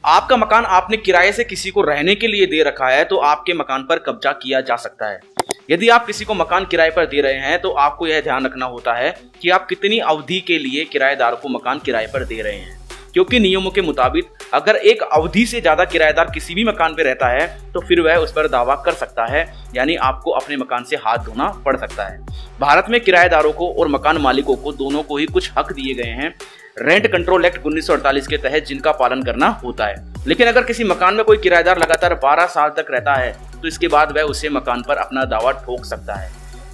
आपका मकान आपने किराए से किसी को रहने के लिए दे रखा है तो आपके मकान पर कब्जा किया जा सकता है। यदि आप किसी को मकान किराए पर दे रहे हैं तो आपको यह ध्यान रखना होता है कि आप कितनी अवधि के लिए किराएदार को मकान किराए पर दे रहे हैं, क्योंकि नियमों के मुताबिक अगर एक अवधि से ज्यादा किराएदार किसी भी मकान पर रहता है तो फिर वह उस पर दावा कर सकता है, यानी आपको अपने मकान से हाथ धोना पड़ सकता है। भारत में किराएदारों को और मकान मालिकों को दोनों को ही कुछ हक दिए गए हैं रेंट कंट्रोल एक्ट 1948 के तहत, जिनका पालन करना होता है। लेकिन अगर किसी मकान में कोई किराएदार लगातार 12 साल तक रहता है तो इसके बाद वह उसे मकान पर अपना दावा ठोक सकता है।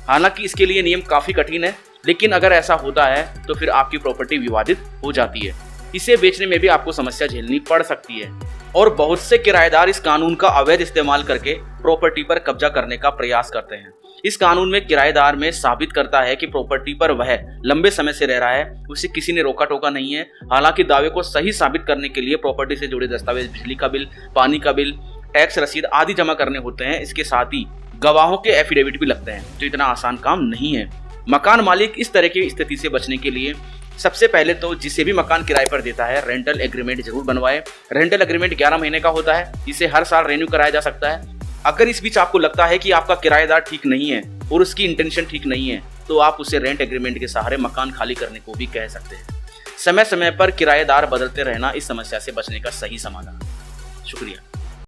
हालांकि इसके लिए नियम काफी कठिन है, लेकिन अगर ऐसा होता है तो फिर आपकी प्रॉपर्टी विवादित हो जाती है। इसे बेचने में भी आपको समस्या झेलनी पड़ सकती है और बहुत से किराएदार इस कानून का अवैध इस्तेमाल करके प्रॉपर्टी पर कब्जा करने का प्रयास करते हैं। इस कानून में किराएदार में साबित करता है कि प्रॉपर्टी पर वह लंबे समय से रह रहा है, उसे किसी ने रोका टोका नहीं है। हालांकि दावे को सही साबित करने के लिए प्रॉपर्टी से जुड़े दस्तावेज, बिजली का बिल, पानी का बिल, टैक्स रसीद आदि जमा करने होते हैं। इसके साथ ही गवाहों के एफिडेविट भी लगते हैं, तो इतना आसान काम नहीं है। मकान मालिक इस तरह की स्थिति से बचने के लिए सबसे पहले तो जिसे भी मकान किराए पर देता है रेंटल एग्रीमेंट जरूर बनवाए। रेंटल एग्रीमेंट 11 महीने का होता है, इसे हर साल रेन्यू कराया जा सकता है। अगर इस बीच आपको लगता है कि आपका किराएदार ठीक नहीं है और उसकी इंटेंशन ठीक नहीं है तो आप उसे रेंट एग्रीमेंट के सहारे मकान खाली करने को भी कह सकते हैं। समय समय पर किराएदार बदलते रहना इस समस्या से बचने का सही समाधान है। शुक्रिया।